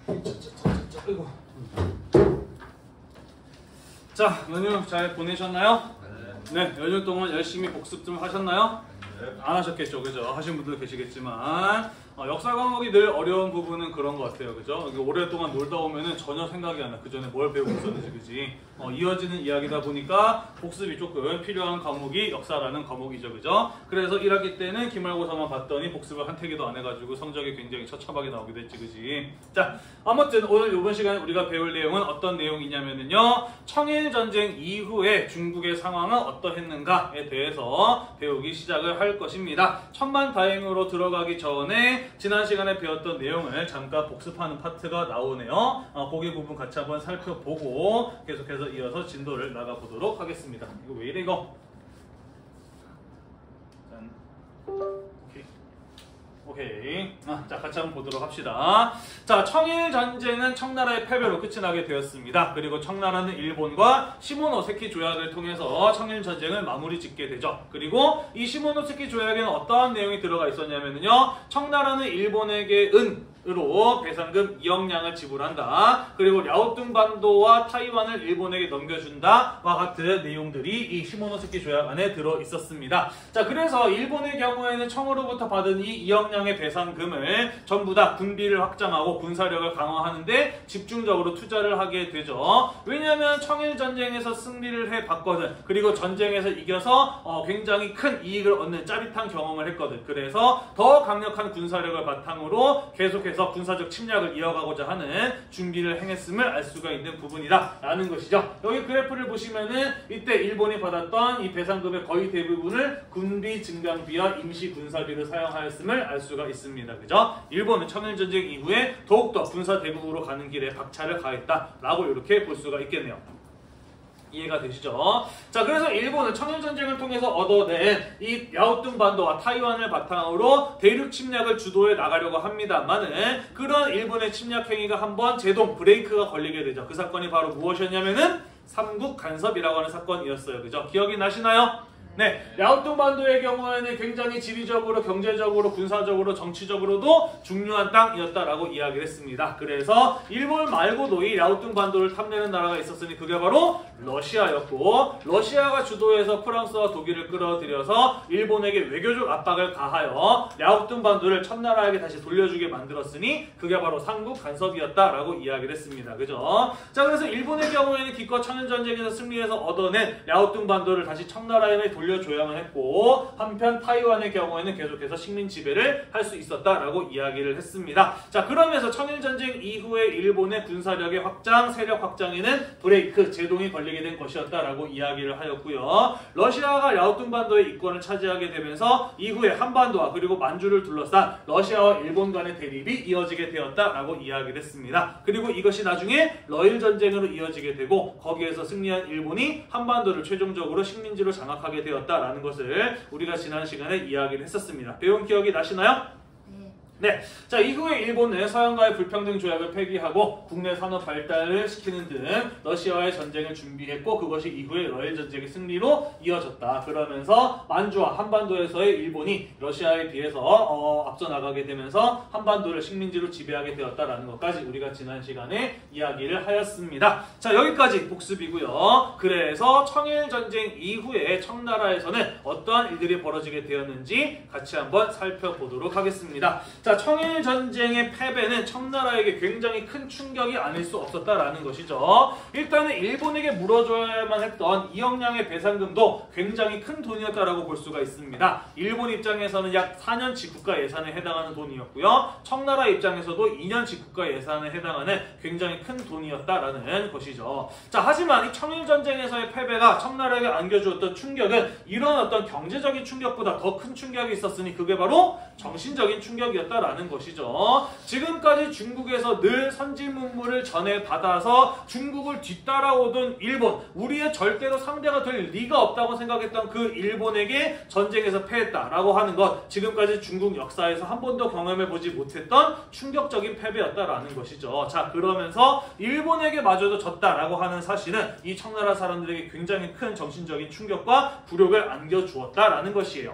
아이고. 자, 연휴 잘 보내셨나요? 네, 연휴 동안 열심히 복습 좀 하셨나요? 안 하셨겠죠, 그죠? 하신 분들 계시겠지만 역사 과목이 늘 어려운 부분은 그런 것 같아요, 그죠? 오랫동안 놀다 오면은 전혀 생각이 안 나. 그 전에 뭘 배우고 있었는지, 그지? 이어지는 이야기다 보니까 복습이 조금 필요한 과목이 역사라는 과목이죠, 그죠? 그래서 1학기 때는 기말고사만 봤더니 복습을 한 태기도 안 해가지고 성적이 굉장히 처참하게 나오기도 했지, 그지? 자, 아무튼 오늘 이번 시간에 우리가 배울 내용은 어떤 내용이냐면은요, 청일전쟁 이후에 중국의 상황은 어떠했는가에 대해서 배우기 시작을 할 것입니다. 천만다행으로 들어가기 전에 지난 시간에 배웠던 내용을 잠깐 복습하는 파트가 나오네요. 거기 부분 같이 한번 살펴보고 계속해서 이어서 진도를 나가보도록 하겠습니다. 이거 왜 이래 이거? 짠. 오케이. 자, 같이 한번 보도록 합시다. 자, 청일전쟁은 청나라의 패배로 끝이 나게 되었습니다. 그리고 청나라는 일본과 시모노세키 조약을 통해서 청일전쟁을 마무리 짓게 되죠. 그리고 이 시모노세키 조약에는 어떠한 내용이 들어가 있었냐면요, 청나라는 일본에게 으로 배상금 2억량을 지불한다. 그리고 랴오뚱반도와 타이완을 일본에게 넘겨준다와 같은 내용들이 이 시모노세키 조약 안에 들어 있었습니다. 자, 그래서 일본의 경우에는 청으로부터 받은 이 2억량의 배상금을 전부 다 군비를 확장하고 군사력을 강화하는데 집중적으로 투자를 하게 되죠. 왜냐하면 청일전쟁에서 승리를 해봤거든. 그리고 전쟁에서 이겨서 굉장히 큰 이익을 얻는 짜릿한 경험을 했거든. 그래서 더 강력한 군사력을 바탕으로 계속해서 군사적 침략을 이어가고자 하는 준비를 행했음을 알 수가 있는 부분이다 라는 것이죠. 여기 그래프를 보시면은 이때 일본이 받았던 이 배상금의 거의 대부분을 군비 증강비와 임시 군사비로 사용하였음을 알 수가 있습니다. 그죠? 일본은 청일전쟁 이후에 더욱더 군사 대국으로 가는 길에 박차를 가했다 라고 이렇게 볼 수가 있겠네요. 이해가 되시죠? 자, 그래서 일본은 청일전쟁을 통해서 얻어낸 이 랴오뚱반도와 타이완을 바탕으로 대륙 침략을 주도해 나가려고 합니다만은 그런 일본의 침략 행위가 한번 제동 브레이크가 걸리게 되죠. 그 사건이 바로 무엇이었냐면은 삼국 간섭이라고 하는 사건이었어요. 그죠? 기억이 나시나요? 네, 랴오뚱반도의 경우에는 굉장히 지리적으로, 경제적으로, 군사적으로, 정치적으로도 중요한 땅이었다라고 이야기를 했습니다. 그래서 일본 말고도 이 랴오뚱반도를 탐내는 나라가 있었으니 그게 바로 러시아였고, 러시아가 주도해서 프랑스와 독일을 끌어들여서 일본에게 외교적 압박을 가하여 랴오뚱반도를 첫나라에게 다시 돌려주게 만들었으니 그게 바로 삼국 간섭이었다라고 이야기를 했습니다. 그죠? 자, 그래서 일본의 경우에는 기껏 청일전쟁에서 승리해서 얻어낸 랴오뚱반도를 다시 청나라에 돌려줘야만 했고, 한편 타이완의 경우에는 계속해서 식민 지배를 할 수 있었다라고 이야기를 했습니다. 자, 그러면서 청일전쟁 이후에 일본의 군사력의 확장, 세력 확장에는 브레이크, 제동이 걸리게 된 것이었다라고 이야기를 하였고요. 러시아가 랴오뚱반도의 이권을 차지하게 되면서 이후에 한반도와 그리고 만주를 둘러싼 러시아와 일본 간의 대립이 이어지게 되었다라고 이야기를 했습니다. 그리고 이것이 나중에 러일 전쟁으로 이어지게 되고 거기에서 승리한 일본이 한반도를 최종적으로 식민지로 장악하게 되었다라는 것을 우리가 지난 시간에 이야기를 했었습니다. 배운 기억이 나시나요? 네. 자, 이후에 일본은 서양과의 불평등 조약을 폐기하고 국내 산업 발달을 시키는 등 러시아와의 전쟁을 준비했고 그것이 이후에 러일 전쟁의 승리로 이어졌다. 그러면서 만주와 한반도에서의 일본이 러시아에 비해서 앞서 나가게 되면서 한반도를 식민지로 지배하게 되었다라는 것까지 우리가 지난 시간에 이야기를 하였습니다. 자, 여기까지 복습이고요. 그래서 청일전쟁 이후에 청나라에서는 어떠한 일들이 벌어지게 되었는지 같이 한번 살펴보도록 하겠습니다. 자, 청일전쟁의 패배는 청나라에게 굉장히 큰 충격이 아닐 수 없었다라는 것이죠. 일단은 일본에게 물어줘야만 했던 2억량의 배상금도 굉장히 큰 돈이었다라고 볼 수가 있습니다. 일본 입장에서는 약 4년치 국가 예산에 해당하는 돈이었고요. 청나라 입장에서도 2년치 국가 예산에 해당하는 굉장히 큰 돈이었다라는 것이죠. 자, 하지만 이 청일전쟁에서의 패배가 청나라에게 안겨주었던 충격은 이런 어떤 경제적인 충격보다 더 큰 충격이 있었으니 그게 바로 정신적인 충격이었다라는 것이죠. 지금까지 중국에서 늘 선진문물을 전해받아서 중국을 뒤따라오던 일본, 우리의 절대로 상대가 될 리가 없다고 생각했던 그 일본에게 전쟁에서 패했다라고 하는 것, 지금까지 중국 역사에서 한 번도 경험해보지 못했던 충격적인 패배였다라는 것이죠. 자, 그러면서 일본에게 마저도 졌다라고 하는 사실은 이 청나라 사람들에게 굉장히 큰 정신적인 충격과 굴욕을 안겨주었다라는 것이에요.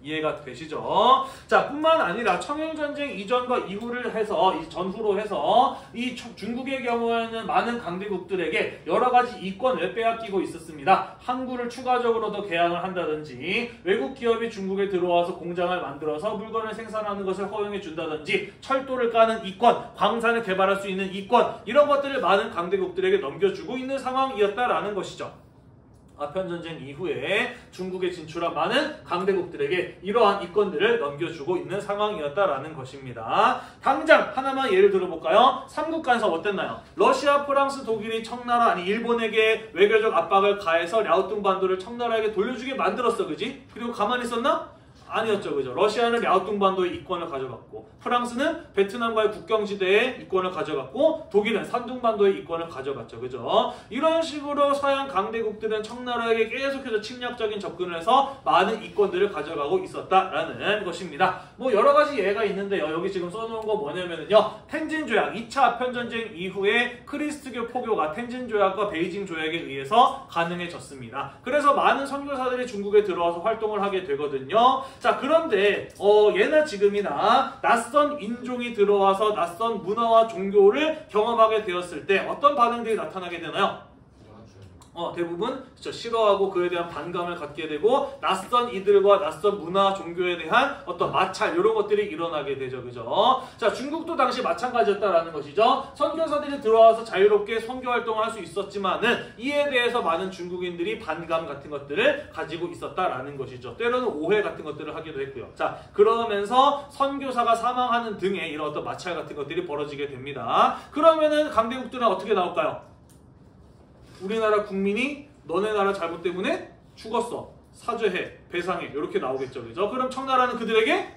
이해가 되시죠? 자, 뿐만 아니라 청일전쟁 이전과 이후를 해서, 이 전후로 해서 이 중국의 경우에는 많은 강대국들에게 여러 가지 이권을 빼앗기고 있었습니다. 항구를 추가적으로 더 개항을 한다든지, 외국 기업이 중국에 들어와서 공장을 만들어서 물건을 생산하는 것을 허용해 준다든지, 철도를 까는 이권, 광산을 개발할 수 있는 이권, 이런 것들을 많은 강대국들에게 넘겨주고 있는 상황이었다라는 것이죠. 아편전쟁 이후에 중국에 진출한 많은 강대국들에게 이러한 이권들을 넘겨주고 있는 상황이었다라는 것입니다. 당장 하나만 예를 들어볼까요? 삼국 간섭 어땠나요? 러시아, 프랑스, 독일이 청나라, 아니 일본에게 외교적 압박을 가해서 랴오뚱반도를 청나라에게 돌려주게 만들었어, 그지? 그리고 가만히 있었나? 아니었죠, 그죠? 러시아는 랴오뚱반도의 이권을 가져갔고, 프랑스는 베트남과의 국경지대의 이권을 가져갔고, 독일은 산둥반도의 이권을 가져갔죠, 그죠? 이런 식으로 서양 강대국들은 청나라에게 계속해서 침략적인 접근을 해서 많은 이권들을 가져가고 있었다라는 것입니다. 뭐 여러 가지 예가 있는데요. 여기 지금 써놓은 거 뭐냐면요, 텐진 조약, 2차 아편전쟁 이후에 크리스트교 포교가 텐진 조약과 베이징 조약에 의해서 가능해졌습니다. 그래서 많은 선교사들이 중국에 들어와서 활동을 하게 되거든요. 자, 그런데 예나 지금이나 낯선 인종이 들어와서 낯선 문화와 종교를 경험하게 되었을 때 어떤 반응들이 나타나게 되나요? 대부분 싫어하고 그에 대한 반감을 갖게 되고, 낯선 이들과 낯선 문화, 종교에 대한 어떤 마찰, 이런 것들이 일어나게 되죠, 그죠? 자, 중국도 당시 마찬가지였다라는 것이죠. 선교사들이 들어와서 자유롭게 선교 활동을 할 수 있었지만은 이에 대해서 많은 중국인들이 반감 같은 것들을 가지고 있었다라는 것이죠. 때로는 오해 같은 것들을 하기도 했고요. 자, 그러면서 선교사가 사망하는 등의 이런 어떤 마찰 같은 것들이 벌어지게 됩니다. 그러면은 강대국들은 어떻게 나올까요? 우리나라 국민이 너네 나라 잘못 때문에 죽었어, 사죄해, 배상해, 이렇게 나오겠죠, 그죠? 그럼 청나라는 그들에게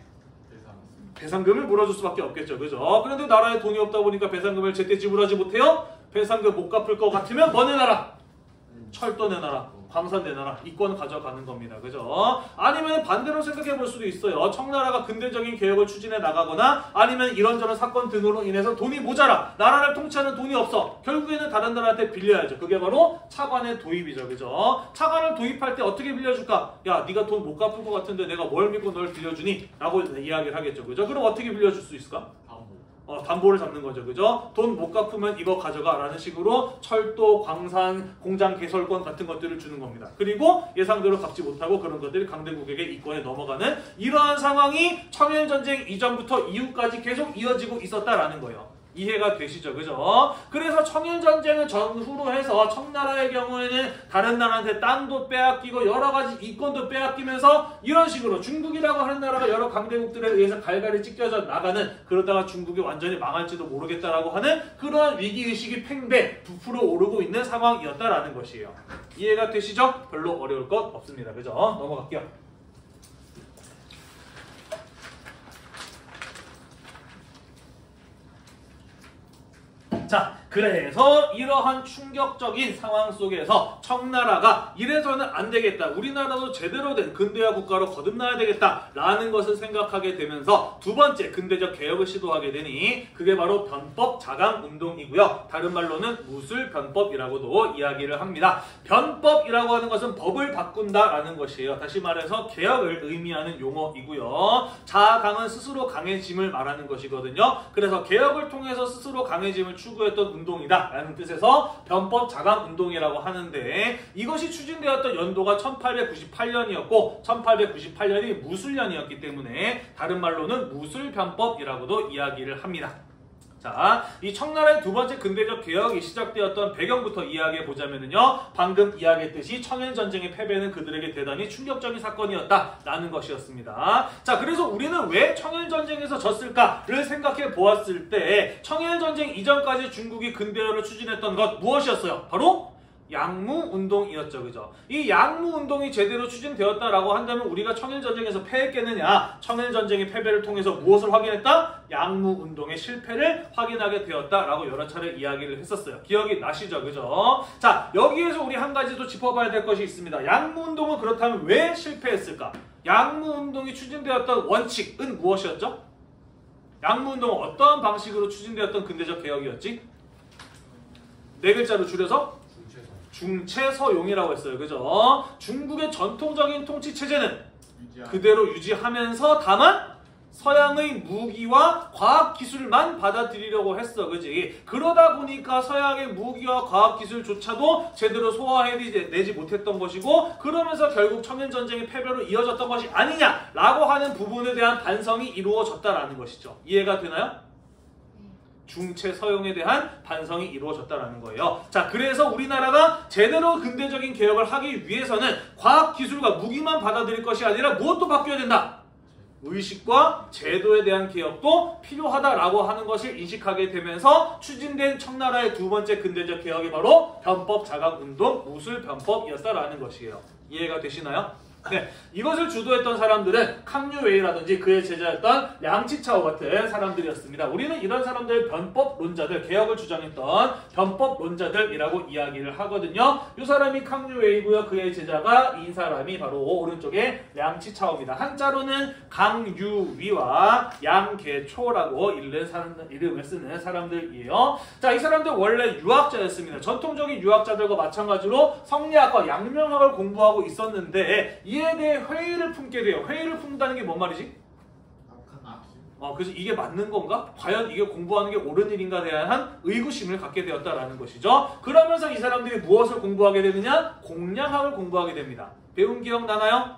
배상금을 물어줄 수밖에 없겠죠, 그죠? 그런데 나라에 돈이 없다 보니까 배상금을 제때 지불하지 못해요? 배상금 못 갚을 것 같으면 뭐 내놔라? 철도 내놔라, 광산 내놔라, 이권 가져가는 겁니다, 그죠? 아니면 반대로 생각해 볼 수도 있어요. 청나라가 근대적인 개혁을 추진해 나가거나, 아니면 이런저런 사건 등으로 인해서 돈이 모자라, 나라를 통치하는 돈이 없어, 결국에는 다른 나라한테 빌려야죠. 그게 바로 차관의 도입이죠, 그죠? 차관을 도입할 때 어떻게 빌려줄까? 야, 네가 돈 못 갚을 것 같은데 내가 뭘 믿고 널 빌려주니? 라고 이야기를 하겠죠, 그죠? 그럼 어떻게 빌려줄 수 있을까? 담보를 잡는 거죠, 그죠? 돈 못 갚으면 이거 가져가 라는 식으로 철도, 광산, 공장 개설권 같은 것들을 주는 겁니다. 그리고 예상대로 갚지 못하고 그런 것들이 강대국에게 이권에 넘어가는 이러한 상황이 청일전쟁 이전부터 이후까지 계속 이어지고 있었다라는 거예요. 이해가 되시죠, 그죠? 그래서 청일전쟁을 전후로 해서 청나라의 경우에는 다른 나라한테 땅도 빼앗기고 여러 가지 이권도 빼앗기면서 이런 식으로 중국이라고 하는 나라가 여러 강대국들에 의해서 갈갈이 찢겨져 나가는, 그러다가 중국이 완전히 망할지도 모르겠다라고 하는 그러한 위기의식이 팽배 부풀어 오르고 있는 상황이었다라는 것이에요. 이해가 되시죠? 별로 어려울 것 없습니다, 그죠? 넘어갈게요. 자, 그래서 이러한 충격적인 상황 속에서 청나라가 이래서는 안 되겠다, 우리나라도 제대로 된 근대화 국가로 거듭나야 되겠다 라는 것을 생각하게 되면서 두 번째 근대적 개혁을 시도하게 되니 그게 바로 변법 자강 운동이고요. 다른 말로는 무술변법이라고도 이야기를 합니다. 변법이라고 하는 것은 법을 바꾼다 라는 것이에요. 다시 말해서 개혁을 의미하는 용어이고요. 자강은 스스로 강해짐을 말하는 것이거든요. 그래서 개혁을 통해서 스스로 강해짐을 추구했던 운동이다 라는 뜻에서 변법 자강 운동이라고 하는데, 이것이 추진되었던 연도가 1898년이었고 1898년이 무술년이었기 때문에 다른 말로는 무술변법이라고도 이야기를 합니다. 자, 이 청나라의 두 번째 근대적 개혁이 시작되었던 배경부터 이야기해 보자면요, 방금 이야기했듯이 청일전쟁의 패배는 그들에게 대단히 충격적인 사건이었다라는 것이었습니다. 자, 그래서 우리는 왜 청일전쟁에서 졌을까를 생각해 보았을 때 청일전쟁 이전까지 중국이 근대화를 추진했던 것 무엇이었어요? 바로 양무운동이었죠, 그죠? 이 양무운동이 제대로 추진되었다라고 한다면 우리가 청일전쟁에서 패했겠느냐? 청일전쟁의 패배를 통해서 무엇을 확인했다? 양무운동의 실패를 확인하게 되었다라고 여러 차례 이야기를 했었어요. 기억이 나시죠, 그죠? 자, 여기에서 우리 한 가지 더 짚어봐야 될 것이 있습니다. 양무운동은 그렇다면 왜 실패했을까? 양무운동이 추진되었던 원칙은 무엇이었죠? 양무운동은 어떠한 방식으로 추진되었던 근대적 개혁이었지? 네 글자로 줄여서 중체서용이라고 했어요, 그죠? 중국의 전통적인 통치 체제는 그대로 유지하면서 다만 서양의 무기와 과학기술만 받아들이려고 했어. 그지? 그러다 보니까 서양의 무기와 과학기술조차도 제대로 소화해내지 못했던 것이고, 그러면서 결국 청일전쟁의 패배로 이어졌던 것이 아니냐라고 하는 부분에 대한 반성이 이루어졌다라는 것이죠. 이해가 되나요? 중체 서용에 대한 반성이 이루어졌다라는 거예요. 자, 그래서 우리나라가 제대로 근대적인 개혁을 하기 위해서는 과학기술과 무기만 받아들일 것이 아니라 무엇도 바뀌어야 된다. 의식과 제도에 대한 개혁도 필요하다라고 하는 것을 인식하게 되면서 추진된 청나라의 두 번째 근대적 개혁이 바로 변법 자각운동 무술변법이었다라는 것이에요. 이해가 되시나요? 네, 이것을 주도했던 사람들은 캉유웨이라든지 그의 제자였던 량치차오 같은 사람들이었습니다. 우리는 이런 사람들 변법론자들, 개혁을 주장했던 변법론자들이라고 이야기를 하거든요. 이 사람이 캉유웨이고요. 그의 제자가 이 사람이 바로 오른쪽에 량치차오입니다. 한자로는 강유위와 양계초라고 이름을 쓰는 사람들이에요. 자, 이 사람들 원래 유학자였습니다. 전통적인 유학자들과 마찬가지로 성리학과 양명학을 공부하고 있었는데 이에 대해 회의를 품게 돼요. 회의를 품다는 게 뭔 말이지? 그래서 이게 맞는 건가? 과연 이게 공부하는 게 옳은 일인가 대한 의구심을 갖게 되었다라는 것이죠. 그러면서 이 사람들이 무엇을 공부하게 되느냐? 공량학을 공부하게 됩니다. 배운 기억 나나요?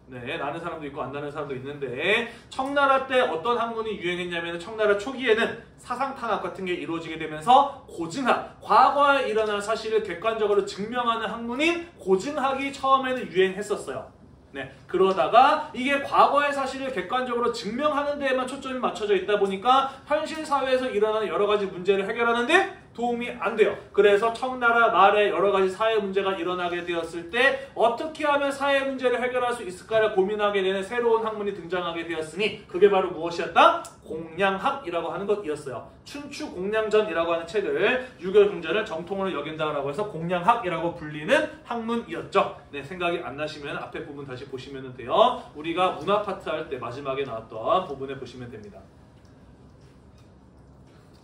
네, 나는 사람도 있고 안 나는 사람도 있는데, 청나라 때 어떤 학문이 유행했냐면 청나라 초기에는 사상탄압 같은 게 이루어지게 되면서 고증학, 과거에 일어난 사실을 객관적으로 증명하는 학문인 고증학이 처음에는 유행했었어요. 네, 그러다가 이게 과거의 사실을 객관적으로 증명하는 데에만 초점이 맞춰져 있다 보니까 현실 사회에서 일어나는 여러 가지 문제를 해결하는데 도움이 안 돼요. 그래서 청나라 말에 여러 가지 사회 문제가 일어나게 되었을 때 어떻게 하면 사회 문제를 해결할 수 있을까를 고민하게 되는 새로운 학문이 등장하게 되었으니 그게 바로 무엇이었다? 공량학이라고 하는 것이었어요. 춘추공량전이라고 하는 책을 유교경전을 정통으로 여긴다라고 해서 공량학이라고 불리는 학문이었죠. 네, 생각이 안 나시면 앞에 부분 다시 보시면 돼요. 우리가 문화 파트 할 때 마지막에 나왔던 부분에 보시면 됩니다.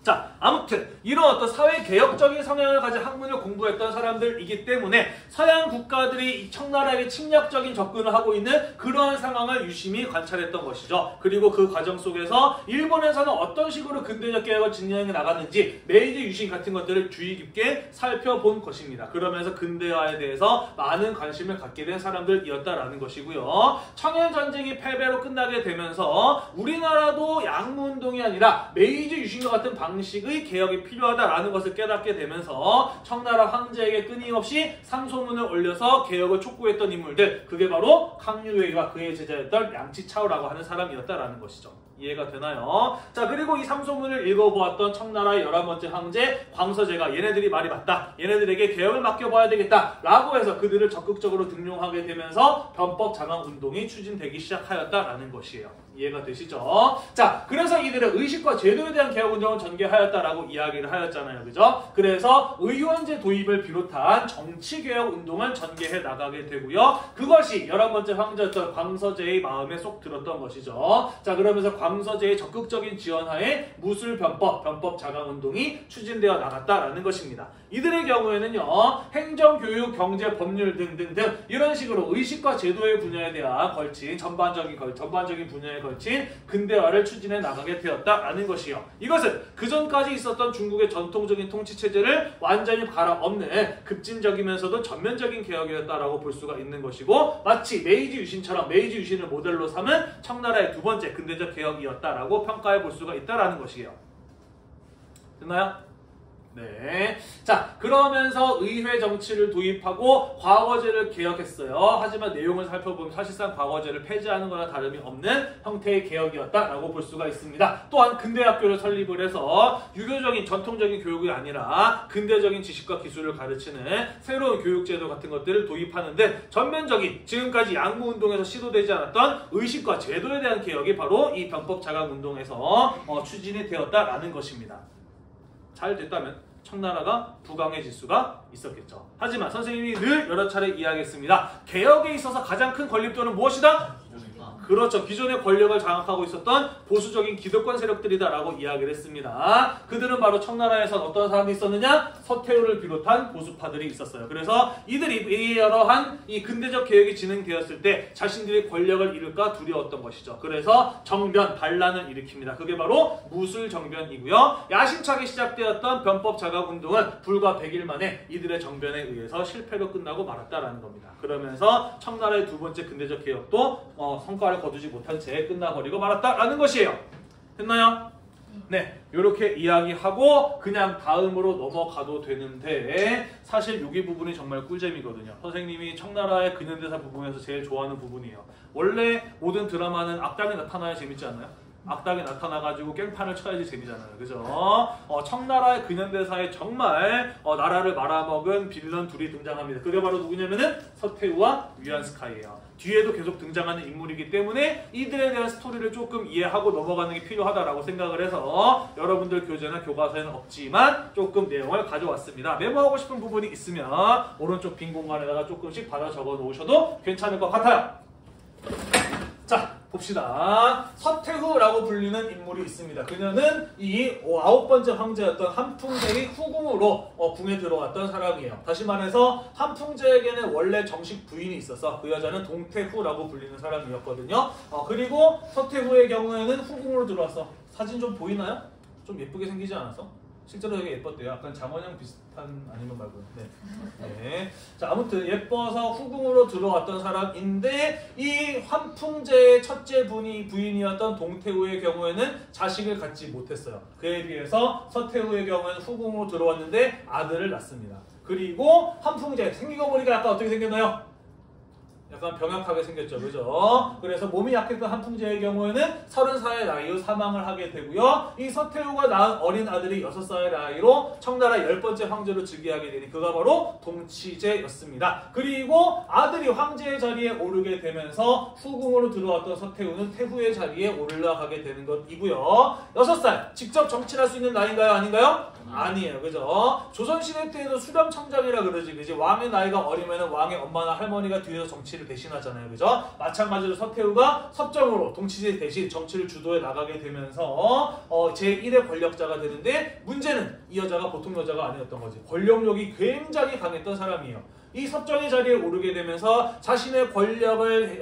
자, 아무튼 이런 어떤 사회개혁적인 성향을 가진 학문을 공부했던 사람들이기 때문에 서양 국가들이 이 청나라에게 침략적인 접근을 하고 있는 그러한 상황을 유심히 관찰했던 것이죠. 그리고 그 과정 속에서 일본에서는 어떤 식으로 근대적 개혁을 진행해 나갔는지 메이지 유신 같은 것들을 주의 깊게 살펴본 것입니다. 그러면서 근대화에 대해서 많은 관심을 갖게 된 사람들이었다라는 것이고요. 청일전쟁이 패배로 끝나게 되면서 우리나라도 양무운동이 아니라 메이지 유신과 같은 방식의 개혁이 필요하다라는 것을 깨닫게 되면서 청나라 황제에게 끊임없이 상소문을 올려서 개혁을 촉구했던 인물들, 그게 바로 캉유웨이와 그의 제자였던 량치차오라고 하는 사람이었다라는 것이죠. 이해가 되나요? 자, 그리고 이 상소문을 읽어보았던 청나라의 11번째 황제 광서제가 얘네들이 말이 맞다, 얘네들에게 개혁을 맡겨봐야 되겠다 라고 해서 그들을 적극적으로 등용하게 되면서 변법 장악 운동이 추진되기 시작하였다라는 것이에요. 이해가 되시죠? 자, 그래서 이들의 의식과 제도에 대한 개혁 운동을 전개하였다라고 이야기를 하였잖아요. 그죠? 그래서 의원제 도입을 비롯한 정치개혁 운동을 전개해 나가게 되고요. 그것이 11번째 황제였던 광서제의 마음에 쏙 들었던 것이죠. 자, 그러면서 광서제의 적극적인 지원하에 무술변법, 변법 자강 운동이 추진되어 나갔다라는 것입니다. 이들의 경우에는요, 행정, 교육, 경제, 법률 등등등 이런 식으로 의식과 제도의 분야에 대한 걸친 전반적인 분야에 걸친 근대화를 추진해 나가게 되었다라는 것이요. 이것은 그전까지 있었던 중국의 전통적인 통치체제를 완전히 갈아엎는 급진적이면서도 전면적인 개혁이었다라고 볼 수가 있는 것이고, 마치 메이지 유신처럼 메이지 유신을 모델로 삼은 청나라의 두 번째 근대적 개혁이었다라고 평가해 볼 수가 있다라는 것이에요. 됐나요? 네. 자, 그러면서 의회 정치를 도입하고 과거제를 개혁했어요. 하지만 내용을 살펴보면 사실상 과거제를 폐지하는 거나 다름이 없는 형태의 개혁이었다라고 볼 수가 있습니다. 또한 근대학교를 설립을 해서 유교적인 전통적인 교육이 아니라 근대적인 지식과 기술을 가르치는 새로운 교육제도 같은 것들을 도입하는 등 전면적인 지금까지 양무운동에서 시도되지 않았던 의식과 제도에 대한 개혁이 바로 이 변법 자강 운동에서 추진이 되었다라는 것입니다. 잘 됐다면 청나라가 부강해질 수가 있었겠죠. 하지만 선생님이 늘 여러 차례 이야기했습니다. 개혁에 있어서 가장 큰 걸림돌은 무엇이다? 그렇죠. 기존의 권력을 장악하고 있었던 보수적인 기득권 세력들이다라고 이야기를 했습니다. 그들은 바로 청나라에선 어떤 사람이 있었느냐? 서태후를 비롯한 보수파들이 있었어요. 그래서 이들이 이러한 이 근대적 개혁이 진행되었을 때 자신들이 권력을 잃을까 두려웠던 것이죠. 그래서 정변, 반란을 일으킵니다. 그게 바로 무술정변이고요. 야심차게 시작되었던 변법 자각운동은 불과 100일 만에 이들의 정변에 의해서 실패로 끝나고 말았다라는 겁니다. 그러면서 청나라의 두 번째 근대적 개혁도 성과를 거두지 못한 채 끝나버리고 말았다라는 것이에요. 됐나요? 네, 이렇게 이야기하고 그냥 다음으로 넘어가도 되는데 사실 여기 부분이 정말 꿀잼이거든요. 선생님이 청나라의 근현대사 부분에서 제일 좋아하는 부분이에요. 원래 모든 드라마는 악당이 나타나야 재밌지 않나요? 악당이 나타나가지고 깽판을 쳐야지 재미잖아요. 그죠? 청나라의 근현대사에 정말 나라를 말아먹은 빌런 둘이 등장합니다. 그게 바로 누구냐면은 서태후와 위안스카이예요. 뒤에도 계속 등장하는 인물이기 때문에 이들에 대한 스토리를 조금 이해하고 넘어가는 게 필요하다라고 생각을 해서 여러분들 교재나 교과서에는 없지만 조금 내용을 가져왔습니다. 메모하고 싶은 부분이 있으면 오른쪽 빈 공간에다가 조금씩 받아 적어 놓으셔도 괜찮을 것 같아요. 자, 봅시다. 서태후라고 불리는 인물이 있습니다. 그녀는 이 9번째 황제였던 한풍제의 후궁으로 궁에 들어왔던 사람이에요. 다시 말해서 한풍제에게는 원래 정식 부인이 있어서 그 여자는 동태후라고 불리는 사람이었거든요. 그리고 서태후의 경우에는 후궁으로 들어왔어. 사진 좀 보이나요? 좀 예쁘게 생기지 않았어? 실제로 되게 예뻤대요. 약간 장원영 비슷한 아니면 말고요. 네. 자, 아무튼 예뻐서 후궁으로 들어왔던 사람인데 이 환풍제의 첫째 부인이었던 동태후의 경우에는 자식을 갖지 못했어요. 그에 비해서 서태후의 경우에는 후궁으로 들어왔는데 아들을 낳습니다. 그리고 환풍제 생긴 거 보니까 약간 어떻게 생겼나요? 약간 병약하게 생겼죠. 그죠? 그래서 몸이 약했던 한풍제의 경우에는 30살의 나이로 사망을 하게 되고요. 이 서태후가 낳은 어린 아들이 6살의 나이로 청나라 10번째 황제로 즉위하게 되니 그가 바로 동치제였습니다. 그리고 아들이 황제의 자리에 오르게 되면서 후궁으로 들어왔던 서태후는 태후의 자리에 올라가게 되는 것이고요. 6살 직접 정치를 할 수 있는 나이인가요? 아닌가요? 아니에요. 그죠? 조선시대 때에도 수렴청장이라 그러지. 그지? 왕의 나이가 어리면 왕의 엄마나 할머니가 뒤에서 정치를 대신하잖아요. 그죠? 마찬가지로 서태후가 섭정으로 동치제 대신 정치를 주도해 나가게 되면서 제1의 권력자가 되는데 문제는 이 여자가 보통 여자가 아니었던 거지. 권력력이 굉장히 강했던 사람이에요. 이 섭정의 자리에 오르게 되면서 자신의 권력을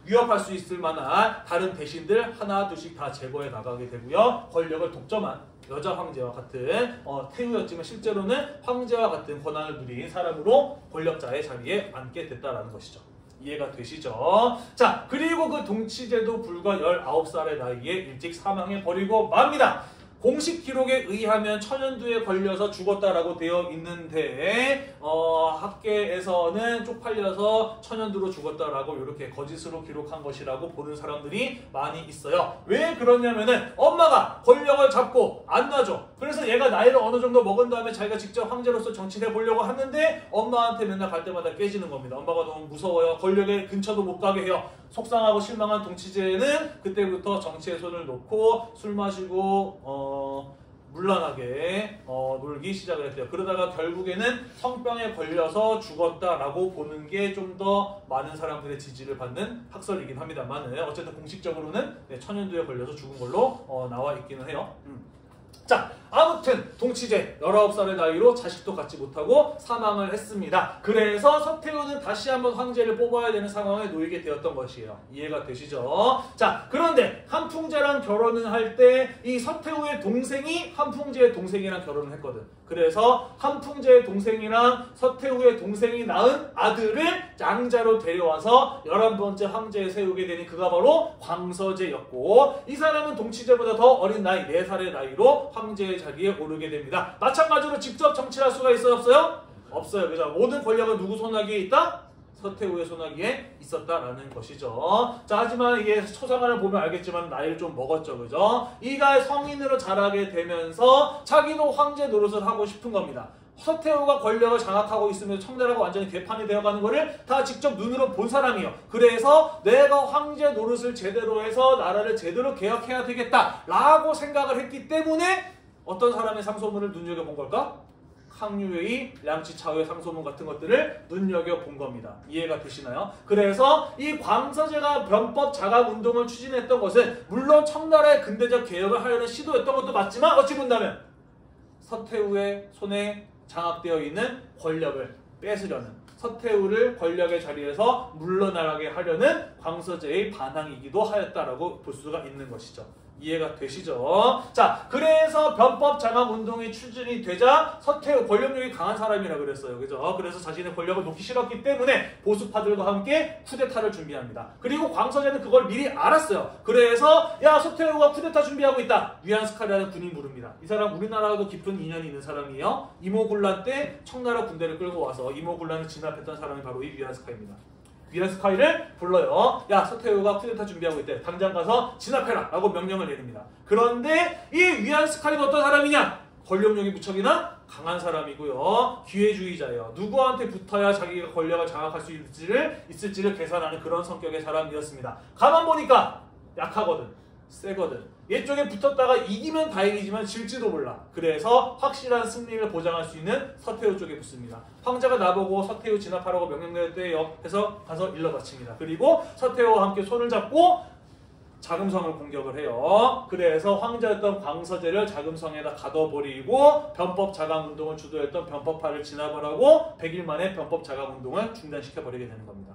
위협할 수 있을 만한 다른 대신들 하나 둘씩 다 제거해 나가게 되고요. 권력을 독점한 여자 황제와 같은 태후였지만 실제로는 황제와 같은 권한을 누린 사람으로 권력자의 자리에 앉게 됐다라는 것이죠. 이해가 되시죠? 자, 그리고 그 동치제도 불과 19살의 나이에 일찍 사망해 버리고 맙니다. 공식 기록에 의하면 천연두에 걸려서 죽었다라고 되어 있는데 학계에서는 쪽팔려서 천연두로 죽었다라고 이렇게 거짓으로 기록한 것이라고 보는 사람들이 많이 있어요. 왜 그러냐면은 엄마가 권력을 잡고 안 놔줘. 그래서 얘가 나이를 어느 정도 먹은 다음에 자기가 직접 황제로서 정치를 해보려고 하는데 엄마한테 맨날 갈 때마다 깨지는 겁니다. 엄마가 너무 무서워요. 권력의 근처도 못 가게 해요. 속상하고 실망한 동치제는 그때부터 정치에 손을 놓고 술 마시고 물란하게 놀기 시작을 했대요. 그러다가 결국에는 성병에 걸려서 죽었다라고 보는 게 좀 더 많은 사람들의 지지를 받는 학설이긴 합니다만 어쨌든 공식적으로는 천연두에 걸려서 죽은 걸로 나와 있기는 해요. 자, 아무튼 동치제 19살의 나이로 자식도 갖지 못하고 사망을 했습니다. 그래서 서태후는 다시 한번 황제를 뽑아야 되는 상황에 놓이게 되었던 것이에요. 이해가 되시죠? 자, 그런데 한풍제랑 결혼을 할 때 이 서태후의 동생이 한풍제의 동생이랑 결혼을 했거든. 그래서 한풍제의 동생이랑 서태후의 동생이 낳은 아들을 양자로 데려와서 11번째 황제에 세우게 되니 그가 바로 광서제였고 이 사람은 동치제보다 더 어린 나이 4살의 나이로 황제의 자리에 오르게 됩니다. 마찬가지로 직접 정치할 수가 있어요? 없어요? 없어요. 그죠? 모든 권력은 누구 손아귀에 있다? 서태후의 손아귀에 있었다라는 것이죠. 자, 하지만 이게 초상화를 보면 알겠지만 나이를 좀 먹었죠. 그죠? 이가 성인으로 자라게 되면서 자기도 황제 노릇을 하고 싶은 겁니다. 서태후가 권력을 장악하고 있으면 청나라가 완전히 개판이 되어가는 거를 다 직접 눈으로 본 사람이에요. 그래서 내가 황제 노릇을 제대로 해서 나라를 제대로 개혁해야 되겠다라고 생각을 했기 때문에 어떤 사람의 상소문을 눈여겨본 걸까? 항류의 량치 차후의 상소문 같은 것들을 눈여겨본 겁니다. 이해가 되시나요? 그래서 이 광서제가 변법 자각 운동을 추진했던 것은 물론 청나라의 근대적 개혁을 하려는 시도였던 것도 맞지만 어찌 본다면 서태후의 손에 장악되어 있는 권력을 뺏으려는, 서태후를 권력의 자리에서 물러나게 하려는 광서제의 반항이기도 하였다라고 볼 수가 있는 것이죠. 이해가 되시죠? 자, 그래서 변법 장악 운동이 추진이 되자 서태후 권력력이 강한 사람이라 그랬어요. 그죠? 그래서 자신의 권력을 놓기 싫었기 때문에 보수파들과 함께 쿠데타를 준비합니다. 그리고 광서제는 그걸 미리 알았어요. 그래서 야, 서태후가 쿠데타 준비하고 있다. 위안스칼이라는 군인 부릅니다. 이 사람 우리나라하고 깊은 인연이 있는 사람이에요. 이모군란 때 청나라 군대를 끌고 와서 이모군란을 진압했던 사람이 바로 이 위안스칼입니다. 위안스카이를 불러요. 야, 서태후가 쿠데타 준비하고 있대. 당장 가서 진압해라 라고 명령을 내립니다. 그런데 이 위안스카이는 어떤 사람이냐? 권력력이 무척이나 강한 사람이고요. 기회주의자예요. 누구한테 붙어야 자기가 권력을 장악할 수 있을지를 계산하는 그런 성격의 사람이었습니다. 가만 보니까 약하거든, 세거든. 얘쪽에 붙었다가 이기면 다행이지만 질지도 몰라. 그래서 확실한 승리를 보장할 수 있는 서태후 쪽에 붙습니다. 황제가 나보고 서태후 진압하라고 명령 내렸대요 해서 가서 일러 바칩니다. 그리고 서태후와 함께 손을 잡고 자금성을 공격을 해요. 그래서 황제였던 광서제를 자금성에다 가둬버리고 변법 자각 운동을 주도했던 변법파를 진압을 하고 100일 만에 변법 자각 운동을 중단시켜버리게 되는 겁니다.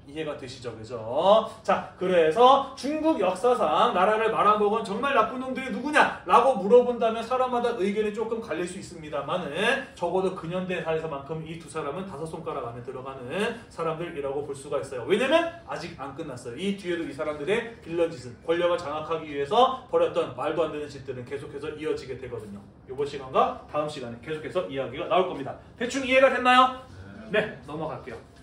이해가 되시죠? 그죠? 자, 그래서 중국 역사상 나라를 말아먹은 정말 나쁜 놈들이 누구냐? 라고 물어본다면 사람마다 의견이 조금 갈릴 수 있습니다만은 적어도 근현대사에서만큼 이 두 사람은 5손가락 안에 들어가는 사람들이라고 볼 수가 있어요. 왜냐면 아직 안 끝났어요. 이 뒤에도 이 사람들의 빌런 짓은, 권력을 장악하기 위해서 벌였던 말도 안 되는 짓들은 계속해서 이어지게 되거든요. 이번 시간과 다음 시간에 계속해서 이야기가 나올 겁니다. 대충 이해가 됐나요? 네, 넘어갈게요.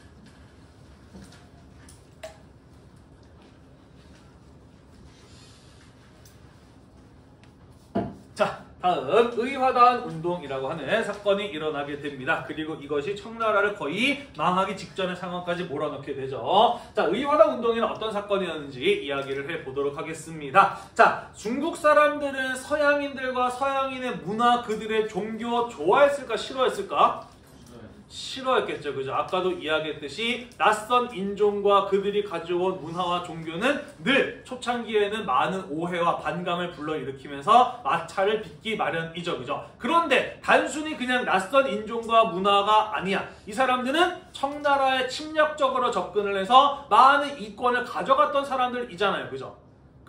자, 다음 의화단 운동이라고 하는 사건이 일어나게 됩니다. 그리고 이것이 청나라를 거의 망하기 직전의 상황까지 몰아넣게 되죠. 자, 의화단 운동에는 어떤 사건이었는지 이야기를 해보도록 하겠습니다. 자, 중국 사람들은 서양인들과 서양인의 문화, 그들의 종교 좋아했을까 싫어했을까? 싫어했겠죠. 그죠? 아까도 이야기했듯이 낯선 인종과 그들이 가져온 문화와 종교는 늘 초창기에는 많은 오해와 반감을 불러일으키면서 마찰을 빚기 마련이죠. 그죠? 그런데 단순히 그냥 낯선 인종과 문화가 아니야. 이 사람들은 청나라에 침략적으로 접근을 해서 많은 이권을 가져갔던 사람들이잖아요. 그죠?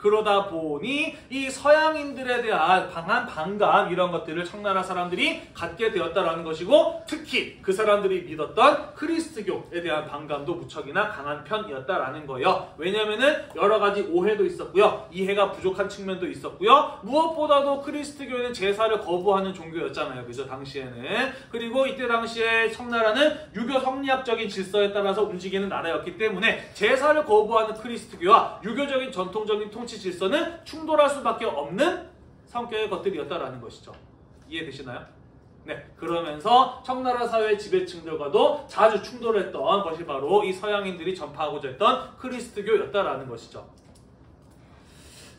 그러다 보니 이 서양인들에 대한 강한 반감, 이런 것들을 청나라 사람들이 갖게 되었다라는 것이고, 특히 그 사람들이 믿었던 크리스트교에 대한 반감도 무척이나 강한 편이었다라는 거예요. 왜냐면은 여러 가지 오해도 있었고요, 이해가 부족한 측면도 있었고요, 무엇보다도 크리스트교는 제사를 거부하는 종교였잖아요. 그죠? 당시에는. 그리고 이때 당시에 청나라는 유교 성리학적인 질서에 따라서 움직이는 나라였기 때문에 제사를 거부하는 크리스트교와 유교적인 전통적인 통치 질서는 충돌할 수밖에 없는 성격의 것들이었다라는 것이죠. 이해되시나요? 네, 그러면서 청나라 사회의 지배층들과도 자주 충돌했던 것이 바로 이 서양인들이 전파하고자 했던 크리스트교였다라는 것이죠.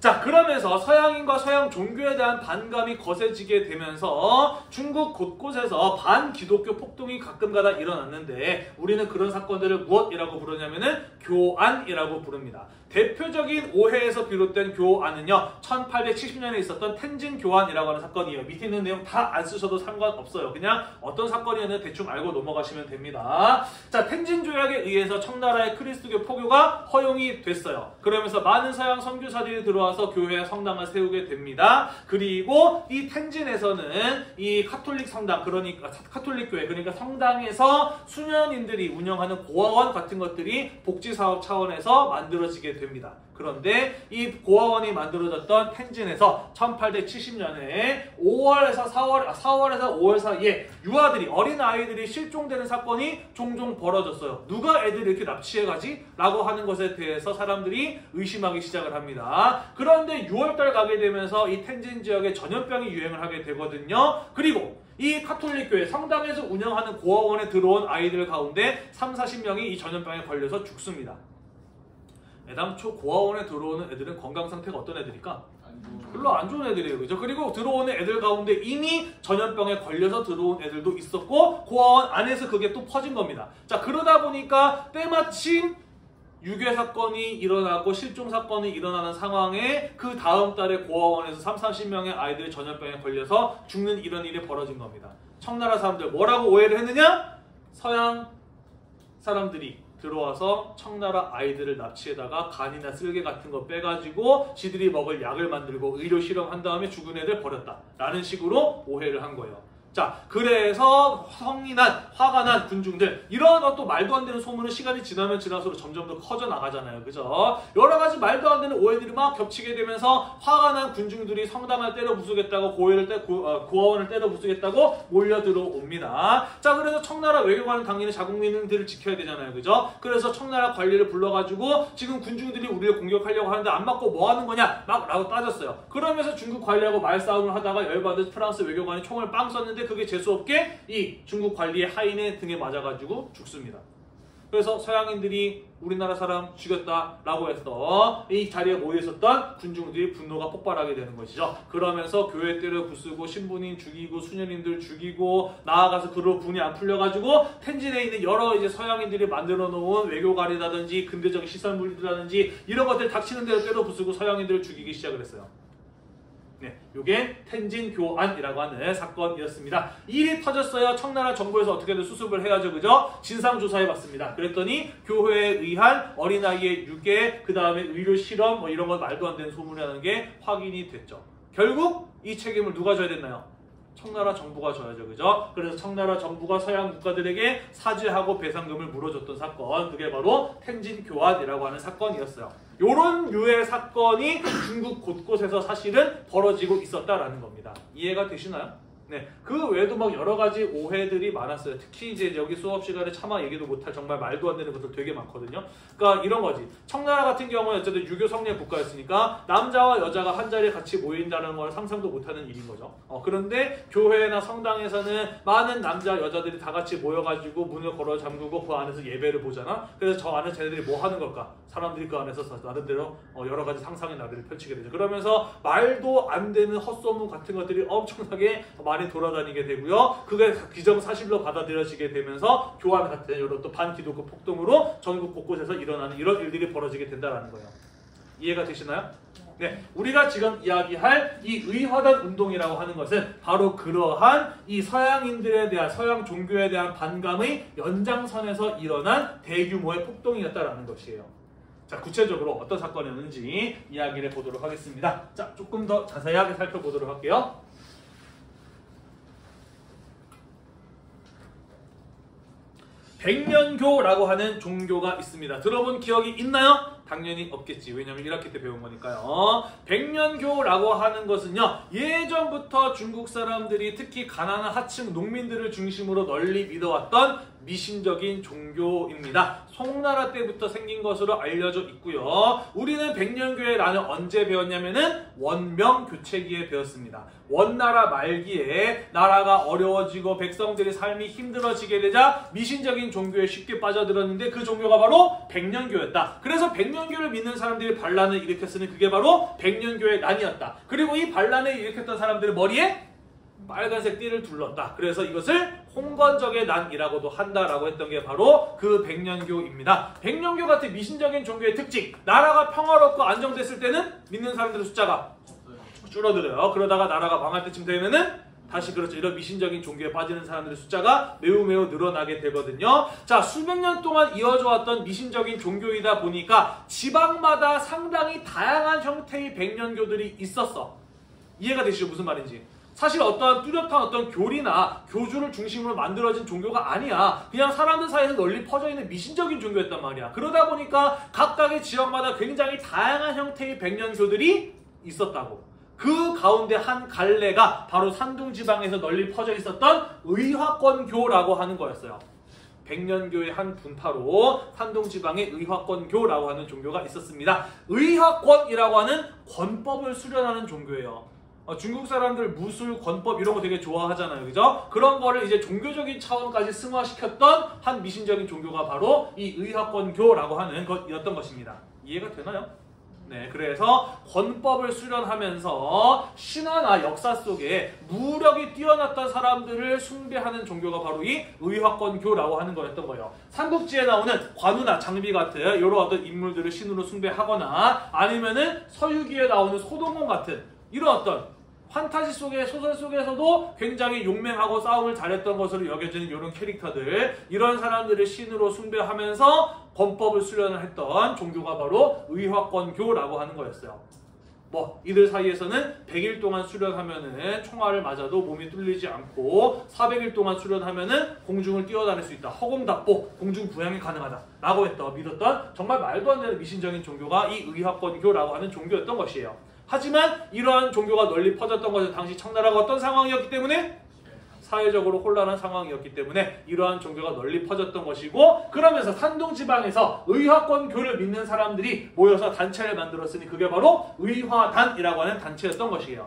자, 그러면서 서양인과 서양 종교에 대한 반감이 거세지게 되면서 중국 곳곳에서 반기독교 폭동이 가끔가다 일어났는데, 우리는 그런 사건들을 무엇이라고 부르냐면은 교안이라고 부릅니다. 대표적인 오해에서 비롯된 교안은요, 1870년에 있었던 텐진 교안이라고 하는 사건이에요. 밑에 있는 내용 다 안 쓰셔도 상관없어요. 그냥 어떤 사건이었는지 대충 알고 넘어가시면 됩니다. 자, 텐진 조약에 의해서 청나라의 크리스트교 포교가 허용이 됐어요. 그러면서 많은 서양 선교사들이 들어와서 교회에 성당을 세우게 됩니다. 그리고 이 텐진에서는 이 카톨릭 성당, 그러니까 카톨릭 교회, 그러니까 성당에서 수녀님들이 운영하는 고아원 같은 것들이 복지사업 차원에서 만들어지게 됩니다. 그런데 이 고아원이 만들어졌던 텐진에서 1870년에 4월에서 5월 사이에 유아들이, 어린 아이들이 실종되는 사건이 종종 벌어졌어요. 누가 애들 이렇게 납치해가지? 라고 하는 것에 대해서 사람들이 의심하기 시작을 합니다. 그런데 6월달 가게 되면서 이 텐진 지역에 전염병이 유행을 하게 되거든요. 그리고 이 카톨릭교회 성당에서 운영하는 고아원에 들어온 아이들 가운데 30-40명이 이 전염병에 걸려서 죽습니다. 애당초 고아원에 들어오는 애들은 건강 상태가 어떤 애들일까? 별로 안 좋은 애들이에요. 그죠? 그리고 들어오는 애들 가운데 이미 전염병에 걸려서 들어온 애들도 있었고 고아원 안에서 그게 또 퍼진 겁니다. 자, 그러다 보니까 때마침 유괴 사건이 일어나고 실종 사건이 일어나는 상황에 그 다음 달에 고아원에서 30-40명의 아이들이 전염병에 걸려서 죽는 이런 일이 벌어진 겁니다. 청나라 사람들 뭐라고 오해를 했느냐? 서양 사람들이 들어와서 청나라 아이들을 납치에다가 간이나 쓸개 같은 거 빼가지고 지들이 먹을 약을 만들고 의료 실험한 다음에 죽은 애들 버렸다 라는 식으로 오해를 한 거예요. 자, 그래서 성이 난, 화가 난 군중들, 이런 또 말도 안 되는 소문은 시간이 지나면 지날수록 점점 더 커져 나가잖아요. 그죠? 여러 가지 말도 안 되는 오해들이 막 겹치게 되면서 화가 난 군중들이 성당을 때려 부수겠다고 고아원을 때려 부수겠다고 몰려 들어옵니다. 자, 그래서 청나라 외교관은 당연히 자국민들을 지켜야 되잖아요. 그죠? 그래서 청나라 관리를 불러가지고 지금 군중들이 우리를 공격하려고 하는데 안 맞고 뭐 하는 거냐? 막 라고 따졌어요. 그러면서 중국 관리하고 말싸움을 하다가 열받은 프랑스 외교관이 총을 빵 쐈는데 그게 재수없게 이 중국 관리의 하인의 등에 맞아가지고 죽습니다. 그래서 서양인들이 우리나라 사람 죽였다라고 해서 이 자리에 모여있었던 군중들이 분노가 폭발하게 되는 것이죠. 그러면서 교회 때려 부수고 신부님 죽이고 수녀님들 죽이고 나아가서 그로 분이 안 풀려가지고 텐진에 있는 여러 이제 서양인들이 만들어 놓은 외교관이라든지 근대적 시설물이라든지 이런 것들 닥치는 대로 때려 부수고 서양인들을 죽이기 시작을 했어요. 네, 요게 텐진 교안이라고 하는 사건이었습니다. 이 일이 터졌어요. 청나라 정부에서 어떻게든 수습을 해야죠. 그죠? 진상조사해봤습니다. 그랬더니 교회에 의한 어린아이의 유괴, 그 다음에 의료 실험, 뭐 이런 거 말도 안 되는 소문이라는 게 확인이 됐죠. 결국 이 책임을 누가 져야 됐나요? 청나라 정부가 져야죠. 그죠? 그래서 청나라 정부가 서양 국가들에게 사죄하고 배상금을 물어줬던 사건, 그게 바로 텐진 교환이라고 하는 사건이었어요. 요런 유의 사건이 중국 곳곳에서 사실은 벌어지고 있었다라는 겁니다. 이해가 되시나요? 네, 그 외에도 막 여러 가지 오해들이 많았어요. 특히 이제 여기 수업 시간에 차마 얘기도 못할 정말 말도 안 되는 것들 되게 많거든요. 그러니까 이런 거지. 청나라 같은 경우는 어쨌든 유교 성례 국가였으니까 남자와 여자가 한 자리에 같이 모인다는 걸 상상도 못하는 일인 거죠. 그런데 교회나 성당에서는 많은 남자 여자들이 다 같이 모여가지고 문을 걸어 잠그고 그 안에서 예배를 보잖아. 그래서 저 안에 쟤네들이 뭐 하는 걸까? 사람들이 그 안에서 나름대로 여러 가지 상상의 나래를 펼치게 되죠. 그러면서 말도 안 되는 헛소문 같은 것들이 엄청나게 많이 돌아다니게 되고요. 그게 기정사실로 받아들여지게 되면서 교환 같은 이런 또 반기독교 폭동으로 전국 곳곳에서 일어나는 이런 일들이 벌어지게 된다는 거예요. 이해가 되시나요? 네, 우리가 지금 이야기할 이 의화단 운동이라고 하는 것은 바로 그러한 이 서양인들에 대한 서양 종교에 대한 반감의 연장선에서 일어난 대규모의 폭동이었다라는 것이에요. 자, 구체적으로 어떤 사건이었는지 이야기를 해보도록 하겠습니다. 자, 조금 더 자세하게 살펴보도록 할게요. 백년교라고 하는 종교가 있습니다. 들어본 기억이 있나요? 당연히 없겠지. 왜냐면 1학기 때 배운 거니까요. 백년교라고 하는 것은요, 예전부터 중국 사람들이 특히 가난한 하층 농민들을 중심으로 널리 믿어왔던 미신적인 종교입니다. 송나라 때부터 생긴 것으로 알려져 있고요. 우리는 백년교의 나는 언제 배웠냐면은 원명교체기에 배웠습니다. 원나라 말기에 나라가 어려워지고 백성들의 삶이 힘들어지게 되자 미신적인 종교에 쉽게 빠져들었는데 그 종교가 바로 백년교였다. 그래서 백년교를 믿는 사람들이 반란을 일으켰으니 그게 바로 백년교의 난이었다. 그리고 이 반란을 일으켰던 사람들의 머리에 빨간색 띠를 둘렀다. 그래서 이것을 홍건적의 난이라고도 한다라고 했던 게 바로 그 백년교입니다. 백년교 같은 미신적인 종교의 특징, 나라가 평화롭고 안정됐을 때는 믿는 사람들의 숫자가 줄어들어요. 그러다가 나라가 망할 때쯤 되면은 다시 그렇죠. 이런 미신적인 종교에 빠지는 사람들의 숫자가 매우 늘어나게 되거든요. 자, 수백 년 동안 이어져 왔던 미신적인 종교이다 보니까 지방마다 상당히 다양한 형태의 백년교들이 있었어. 이해가 되시죠? 무슨 말인지. 사실 어떠한 뚜렷한 어떤 교리나 교주를 중심으로 만들어진 종교가 아니야. 그냥 사람들 사이에서 널리 퍼져 있는 미신적인 종교였단 말이야. 그러다 보니까 각각의 지역마다 굉장히 다양한 형태의 백년교들이 있었다고. 그 가운데 한 갈래가 바로 산둥지방에서 널리 퍼져 있었던 의화권교라고 하는 거였어요. 백년교의 한 분파로 산둥지방의 의화권교라고 하는 종교가 있었습니다. 의화권이라고 하는 권법을 수련하는 종교예요. 중국 사람들 무술, 권법 이런 거 되게 좋아하잖아요. 그죠? 그런 거를 이제 종교적인 차원까지 승화시켰던 한 미신적인 종교가 바로 이 의화권교라고 하는 것이었던 것입니다. 이해가 되나요? 네, 그래서 권법을 수련하면서 신화나 역사 속에 무력이 뛰어났던 사람들을 숭배하는 종교가 바로 이 의화권교라고 하는 거였던 거예요. 삼국지에 나오는 관우나 장비 같은 이런 어떤 인물들을 신으로 숭배하거나 아니면은 서유기에 나오는 소동공 같은 이런 어떤 판타지 속의 소설 속에서도 굉장히 용맹하고 싸움을 잘했던 것으로 여겨지는 이런 캐릭터들, 이런 사람들을 신으로 숭배하면서 권법을 수련을 했던 종교가 바로 의화권교라고 하는 거였어요. 뭐 이들 사이에서는 100일 동안 수련하면은 총알을 맞아도 몸이 뚫리지 않고 400일 동안 수련하면은 공중을 뛰어다닐 수 있다. 허공답보, 공중 부양이 가능하다. 라고 믿었던 정말 말도 안 되는 미신적인 종교가 이 의화권교라고 하는 종교였던 것이에요. 하지만 이러한 종교가 널리 퍼졌던 것은 당시 청나라가 어떤 상황이었기 때문에 사회적으로 혼란한 상황이었기 때문에 이러한 종교가 널리 퍼졌던 것이고, 그러면서 산둥지방에서 의화권교를 믿는 사람들이 모여서 단체를 만들었으니 그게 바로 의화단이라고 하는 단체였던 것이에요.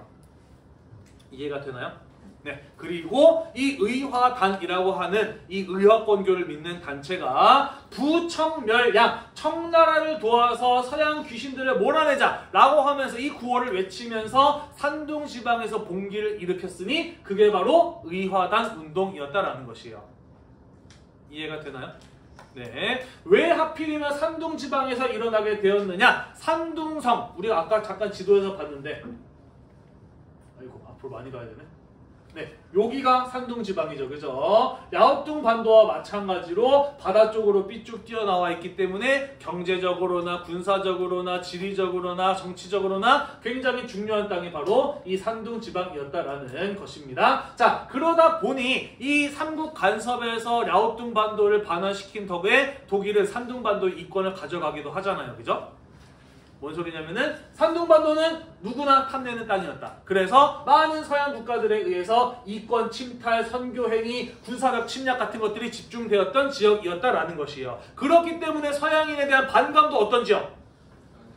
이해가 되나요? 네, 그리고 이 의화단이라고 하는 이 의화권교를 믿는 단체가 부청멸양, 청나라를 도와서 서양 귀신들을 몰아내자 라고 하면서 이 구호를 외치면서 산둥지방에서 봉기를 일으켰으니 그게 바로 의화단 운동이었다라는 것이에요. 이해가 되나요? 네, 왜 하필이면 산둥지방에서 일어나게 되었느냐? 산둥성, 우리가 아까 잠깐 지도에서 봤는데, 아이고 앞으로 많이 가야 되네. 네, 여기가 산둥지방이죠. 그죠? 야오뚱 반도와 마찬가지로 바다 쪽으로 삐쭉 뛰어나와 있기 때문에 경제적으로나 군사적으로나 지리적으로나 정치적으로나 굉장히 중요한 땅이 바로 이 산둥지방이었다라는 것입니다. 자, 그러다 보니 이 삼국 간섭에서 야오뚱 반도를 반환시킨 덕에 독일은 산둥반도의 이권을 가져가기도 하잖아요. 그죠? 뭔 소리냐면은 산둥반도는 누구나 탐내는 땅이었다. 그래서 많은 서양 국가들에 의해서 이권 침탈, 선교행위, 군사력 침략 같은 것들이 집중되었던 지역이었다라는 것이에요. 그렇기 때문에 서양인에 대한 반감도 어떤 지역?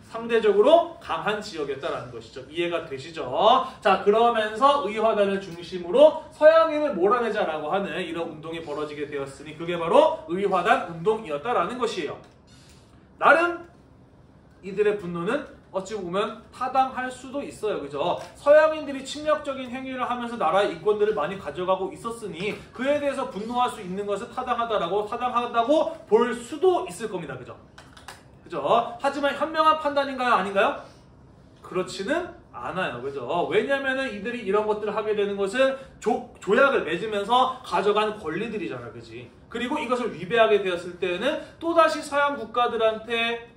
상대적으로 강한 지역이었다라는 것이죠. 이해가 되시죠? 자, 그러면서 의화단을 중심으로 서양인을 몰아내자라고 하는 이런 운동이 벌어지게 되었으니 그게 바로 의화단 운동이었다라는 것이에요. 나름 이들의 분노는 어찌 보면 타당할 수도 있어요. 그죠? 서양인들이 침략적인 행위를 하면서 나라의 이권들을 많이 가져가고 있었으니 그에 대해서 분노할 수 있는 것은 타당하다고 볼 수도 있을 겁니다. 그죠? 그죠? 하지만 현명한 판단인가요? 아닌가요? 그렇지는 않아요. 그죠? 왜냐면은 이들이 이런 것들을 하게 되는 것은 조약을 맺으면서 가져간 권리들이잖아. 그지? 그리고 이것을 위배하게 되었을 때는 또다시 서양 국가들한테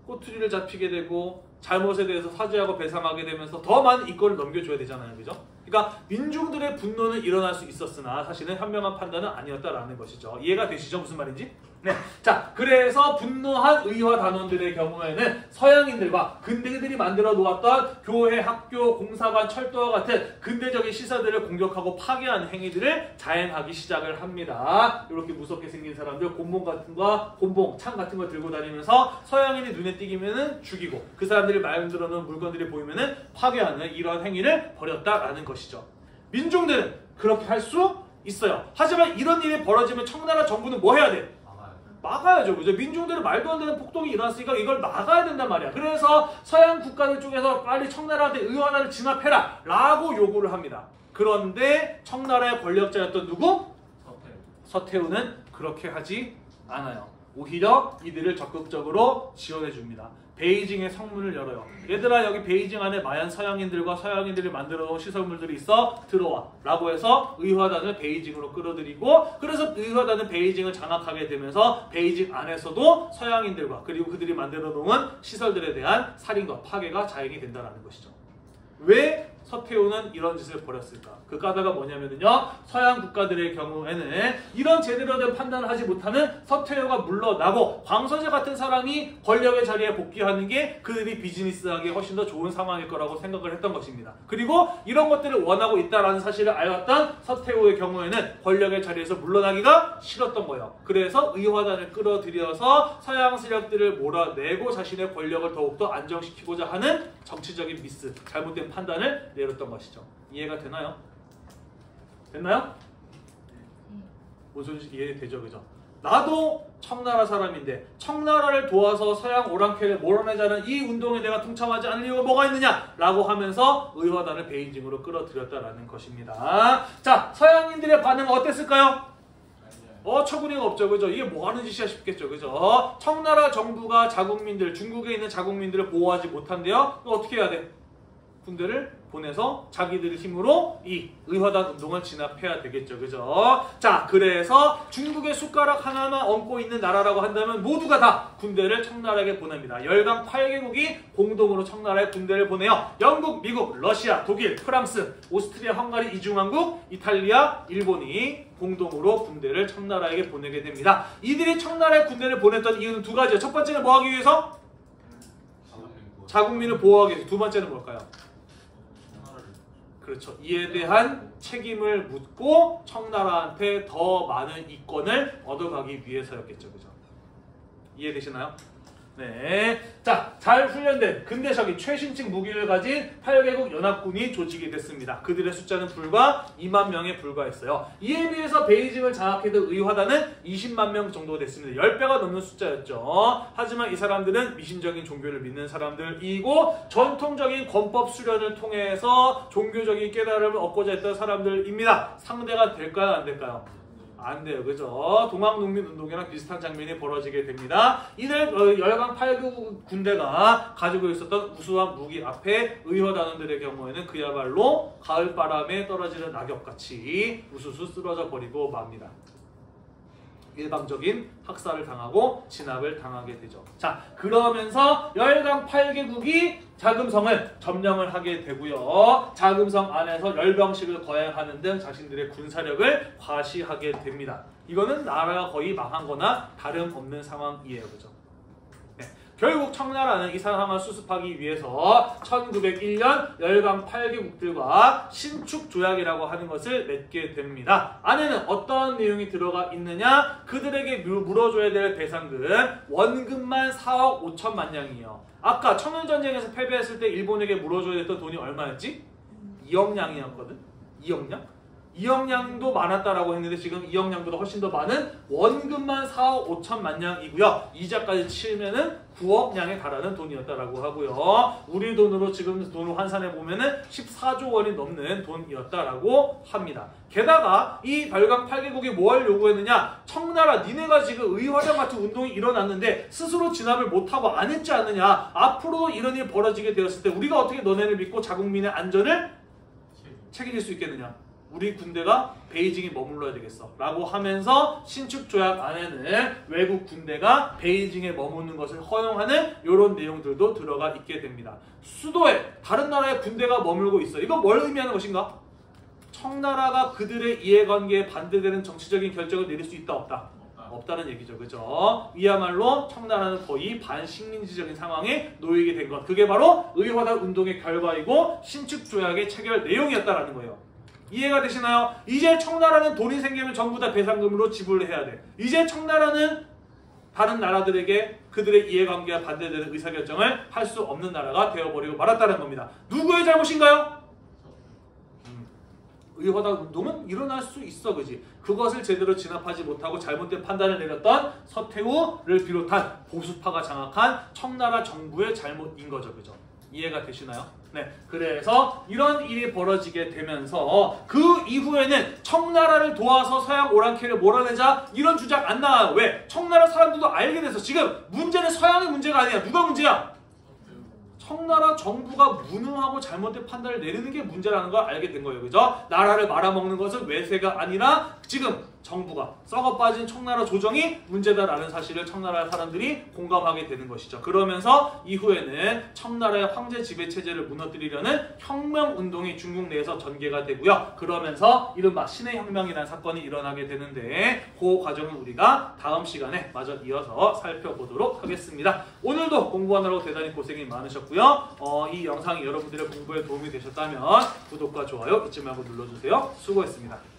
꼬투리를 잡히게 되고 잘못에 대해서 사죄하고 배상하게 되면서 더 많은 이권을 넘겨줘야 되잖아요. 그죠? 그러니까 민중들의 분노는 일어날 수 있었으나 사실은 현명한 판단은 아니었다라는 것이죠. 이해가 되시죠? 무슨 말인지? 네. 자, 그래서 분노한 의화 단원들의 경우에는 서양인들과 근대인들이 만들어 놓았던 교회, 학교, 공사관, 철도와 같은 근대적인 시설들을 공격하고 파괴하는 행위들을 자행하기 시작을 합니다. 이렇게 무섭게 생긴 사람들 곤봉 같은 거, 곤봉, 창 같은 거 들고 다니면서 서양인이 눈에 띄기면은 죽이고 그 사람들이 만들어 놓은 물건들이 보이면은 파괴하는 이런 행위를 벌였다라는 것이죠. 민중들은 그렇게 할 수 있어요. 하지만 이런 일이 벌어지면 청나라 정부는 뭐 해야 돼? 막아야죠. 그죠? 민중들은 말도 안 되는 폭동이 일어났으니까 이걸 막아야 된단 말이야. 그래서 서양 국가들 쪽에서 빨리 청나라한테 의화단을 진압해라 라고 요구를 합니다. 그런데 청나라의 권력자였던 누구? 서태후는 그렇게 하지 않아요. 오히려 이들을 적극적으로 지원해 줍니다. 베이징의 성문을 열어요. 얘들아, 여기 베이징 안에 마얀 서양인들과 서양인들이 만들어 놓은 시설물들이 있어, 들어와 라고 해서 의화단을 베이징으로 끌어들이고, 그래서 의화단은 베이징을 장악하게 되면서 베이징 안에서도 서양인들과 그리고 그들이 만들어 놓은 시설들에 대한 살인과 파괴가 자행이 된다는 것이죠. 왜 서태후는 이런 짓을 벌였을까? 그 까다가 뭐냐면요, 서양 국가들의 경우에는 이런 제대로 된 판단을 하지 못하는 서태후가 물러나고 광서제 같은 사람이 권력의 자리에 복귀하는 게 그들이 비즈니스하기에 훨씬 더 좋은 상황일 거라고 생각을 했던 것입니다. 그리고 이런 것들을 원하고 있다는 사실을 알았던 서태후의 경우에는 권력의 자리에서 물러나기가 싫었던 거예요. 그래서 의화단을 끌어들여서 서양 세력들을 몰아내고 자신의 권력을 더욱더 안정시키고자 하는 정치적인 미스, 잘못된 판단을 내렸던 것이죠. 이해가 되나요? 됐나요? 무슨 이해되죠? 그죠? 나도 청나라 사람인데 청나라를 도와서 서양 오랑캐를 몰아내자는 이 운동에 내가 동참하지 않을 이유가 뭐가 있느냐라고 하면서 의화단을 베이징으로 끌어들였다라는 것입니다. 자, 서양인들의 반응은 어땠을까요? 처구니가 없죠. 그죠? 이게 뭐 하는 짓이야 싶겠죠. 그죠? 청나라 정부가 자국민들, 중국에 있는 자국민들을 보호하지 못한대요. 어떻게 해야 돼? 군대를 보내서 자기들 힘으로 이 의화단 운동을 진압해야 되겠죠. 그죠? 자, 그래서 중국의 숟가락 하나만 얹고 있는 나라라고 한다면 모두가 다 군대를 청나라에게 보냅니다. 열강 8개국이 공동으로 청나라에 군대를 보내요. 영국, 미국, 러시아, 독일, 프랑스, 오스트리아, 헝가리, 이중왕국, 이탈리아, 일본이 공동으로 군대를 청나라에게 보내게 됩니다. 이들이 청나라에 군대를 보냈던 이유는 두 가지예요. 첫 번째는 뭐 하기 위해서? 자국민을 보호하기 위해서. 두 번째는 뭘까요? 그렇죠. 이에 대한 책임을 묻고 청나라한테 더 많은 이권을 얻어가기 위해서였겠죠. 그죠? 이해되시나요? 네. 자, 잘 훈련된 근대적인 최신식 무기를 가진 8개국 연합군이 조직이 됐습니다. 그들의 숫자는 불과 2만 명에 불과했어요. 이에 비해서 베이징을 장악했던 의화단은 20만 명 정도 됐습니다. 10배가 넘는 숫자였죠. 하지만 이 사람들은 미신적인 종교를 믿는 사람들이고 전통적인 권법 수련을 통해서 종교적인 깨달음을 얻고자 했던 사람들입니다. 상대가 될까요? 안 될까요? 안 돼요. 그죠? 동학농민운동이랑 비슷한 장면이 벌어지게 됩니다. 이들 열강 8개 군대가 가지고 있었던 우수한 무기 앞에 의화단원들의 경우에는 그야말로 가을바람에 떨어지는 낙엽같이 우수수 쓰러져 버리고 맙니다. 일방적인 학살을 당하고 진압을 당하게 되죠. 자, 그러면서 열강 8개국이 자금성을 점령을 하게 되고요. 자금성 안에서 열병식을 거행하는 등 자신들의 군사력을 과시하게 됩니다. 이거는 나라가 거의 망한 거나 다름없는 상황이에요. 그죠? 네. 결국 청나라는 이 상황을 수습하기 위해서 1901년 열강 8개국들과 신축조약이라고 하는 것을 맺게 됩니다. 안에는 어떤 내용이 들어가 있느냐? 그들에게 물어줘야 될 배상금 원금만 4억 5천만 냥이에요. 아까 청일전쟁에서 패배했을 때 일본에게 물어줘야 됐던 돈이 얼마였지? 2억 냥이었거든? 2억 냥? 2억 냥도 많았다라고 했는데 지금 2억 냥보다 훨씬 더 많은 원금만 4억 5천만 냥이고요. 이자까지 치면은 9억 냥에 달하는 돈이었다라고 하고요. 우리 돈으로 지금 돈을 환산해 보면은 14조 원이 넘는 돈이었다라고 합니다. 게다가 이 열강 8개국이 뭘 요구했느냐? 청나라 니네가 지금 의화단 같은 운동이 일어났는데 스스로 진압을 못하고 안 했지 않느냐? 앞으로 이런 일이 벌어지게 되었을 때 우리가 어떻게 너네를 믿고 자국민의 안전을 책임질 수 있겠느냐? 우리 군대가 베이징에 머물러야 되겠어 라고 하면서 신축조약 안에는 외국 군대가 베이징에 머무는 것을 허용하는 이런 내용들도 들어가 있게 됩니다. 수도에 다른 나라의 군대가 머물고 있어. 이거 뭘 의미하는 것인가? 청나라가 그들의 이해관계에 반대되는 정치적인 결정을 내릴 수 있다 없다? 없다는 얘기죠. 그죠? 이야말로 청나라는 거의 반식민지적인 상황에 놓이게 된 것. 그게 바로 의화단 운동의 결과이고 신축조약의 체결 내용이었다라는 거예요. 이해가 되시나요? 이제 청나라는 돈이 생기면 전부 다 배상금으로 지불을 해야 돼. 이제 청나라는 다른 나라들에게 그들의 이해관계와 반대되는 의사결정을 할 수 없는 나라가 되어버리고 말았다는 겁니다. 누구의 잘못인가요? 의화단 운동은 일어날 수 있어. 그지? 그것을 제대로 진압하지 못하고 잘못된 판단을 내렸던 서태후를 비롯한 보수파가 장악한 청나라 정부의 잘못인 거죠. 그죠? 이해가 되시나요? 네. 그래서 이런 일이 벌어지게 되면서 그 이후에는 청나라를 도와서 서양 오랑캐를 몰아내자 이런 주장 안 나와요. 왜? 청나라 사람들도 알게 돼서 지금 문제는 서양의 문제가 아니야. 누가 문제야? 청나라 정부가 무능하고 잘못된 판단을 내리는 게 문제라는 걸 알게 된 거예요. 그죠? 나라를 말아먹는 것은 외세가 아니라 지금 정부가 썩어빠진 청나라 조정이 문제다라는 사실을 청나라 사람들이 공감하게 되는 것이죠. 그러면서 이후에는 청나라의 황제 지배체제를 무너뜨리려는 혁명운동이 중국 내에서 전개가 되고요. 그러면서 이른바 신의 혁명이라는 사건이 일어나게 되는데 그 과정을 우리가 다음 시간에 마저 이어서 살펴보도록 하겠습니다. 오늘도 공부하느라고 대단히 고생이 많으셨고요. 이 영상이 여러분들의 공부에 도움이 되셨다면 구독과 좋아요 잊지 말고 눌러주세요. 수고했습니다.